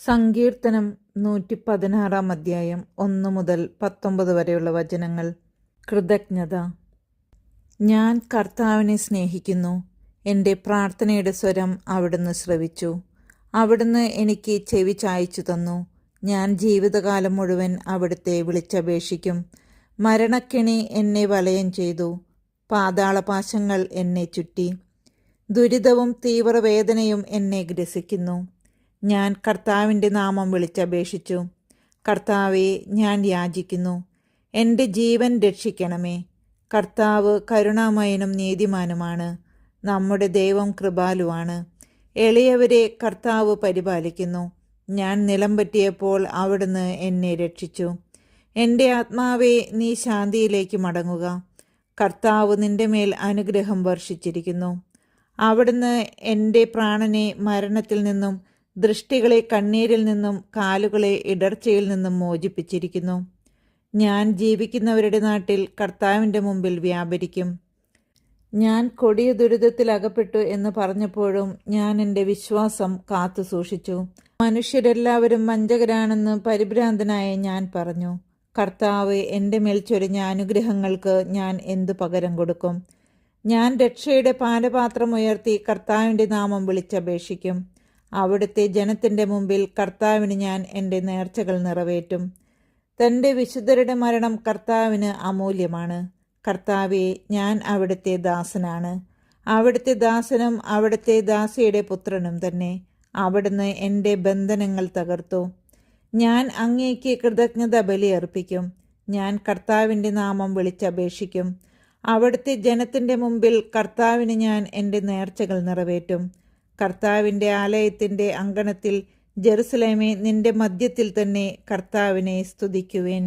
സങ്കീർത്തനം 116 അധ്യായം 1 മുതൽ 19 വരെയുള്ള വചനങ്ങൾ. കൃതജ്ഞത. ഞാൻ കർത്താവിനെ സ്നേഹിക്കുന്നു. എൻ്റെ പ്രാർത്ഥനയുടെ സ്വരം അവിടുന്ന് ശ്രവിച്ചു. അവിടുന്ന് എനിക്ക് ചെവി ചായ്ച്ചു തന്നു. ഞാൻ ജീവിതകാലം മുഴുവൻ അവിടുത്തെ വിളിച്ചപേക്ഷിക്കും. മരണക്കെണി എന്നെ വലയം ചെയ്തു. പാതാളപാശങ്ങൾ എന്നെ ചുറ്റി. ദുരിതവും തീവ്രവേദനയും എന്നെ ഗ്രസിക്കുന്നു. ഞാൻ കർത്താവിൻ്റെ നാമം വിളിച്ചപേക്ഷിച്ചു. കർത്താവെ, ഞാൻ യാചിക്കുന്നു, എൻ്റെ ജീവൻ രക്ഷിക്കണമേ. കർത്താവ് കരുണാമയനും നീതിമാനുമാണ്. നമ്മുടെ ദൈവം കൃപാലുവാണ്. എളിയവരെ കർത്താവ് പരിപാലിക്കുന്നു. ഞാൻ നിലം പറ്റിയപ്പോൾ അവിടുന്ന് എന്നെ രക്ഷിച്ചു. എൻ്റെ ആത്മാവെ, നീ ശാന്തിയിലേക്ക് മടങ്ങുക. കർത്താവ് നിന്റെ മേൽ അനുഗ്രഹം വർഷിച്ചിരിക്കുന്നു. അവിടുന്ന് എൻ്റെ പ്രാണനെ മരണത്തിൽ നിന്നും ദൃഷ്ടികളെ കണ്ണീരിൽ നിന്നും കാലുകളെ ഇടർച്ചയിൽ നിന്നും മോചിപ്പിച്ചിരിക്കുന്നു. ഞാൻ ജീവിക്കുന്നവരുടെ നാട്ടിൽ കർത്താവിൻ്റെ മുമ്പിൽ വ്യാപരിക്കും. ഞാൻ കൊടിയ ദുരിതത്തിൽ അകപ്പെട്ടു എന്ന് പറഞ്ഞപ്പോഴും ഞാൻ എൻ്റെ വിശ്വാസം കാത്തു സൂക്ഷിച്ചു. മനുഷ്യരെല്ലാവരും വഞ്ചകരാണെന്ന് പരിഭ്രാന്തനായ ഞാൻ പറഞ്ഞു. കർത്താവ് എൻ്റെ മേൽ ചൊരിഞ്ഞ അനുഗ്രഹങ്ങൾക്ക് ഞാൻ എന്തു പകരം കൊടുക്കും? ഞാൻ രക്ഷയുടെ പാനപാത്രം ഉയർത്തി കർത്താവിൻ്റെ നാമം വിളിച്ചപേക്ഷിക്കും. അവിടുത്തെ ജനത്തിൻ്റെ മുമ്പിൽ കർത്താവിന് ഞാൻ എൻ്റെ നേർച്ചകൾ നിറവേറ്റും. തൻ്റെ വിശുദ്ധരുടെ മരണം കർത്താവിന് അമൂല്യമാണ്. കർത്താവെ, ഞാൻ അവിടുത്തെ ദാസനാണ്. അവിടുത്തെ ദാസനും അവിടുത്തെ ദാസിയുടെ പുത്രനും തന്നെ. അവിടുന്ന് എൻ്റെ ബന്ധനങ്ങൾ തകർത്തു. ഞാൻ അങ്ങേക്ക് കൃതജ്ഞത ബലിയർപ്പിക്കും. ഞാൻ കർത്താവിൻ്റെ നാമം വിളിച്ചപേക്ഷിക്കും. അവിടുത്തെ ജനത്തിൻ്റെ മുമ്പിൽ കർത്താവിന് ഞാൻ എൻ്റെ നേർച്ചകൾ നിറവേറ്റും. കർത്താവിൻ്റെ ആലയത്തിൻ്റെ അങ്കണത്തിൽ ജെറുസലേമേ, നിന്റെ മധ്യത്തിൽ തന്നെ കർത്താവിനെ സ്തുതിക്കുവിൻ.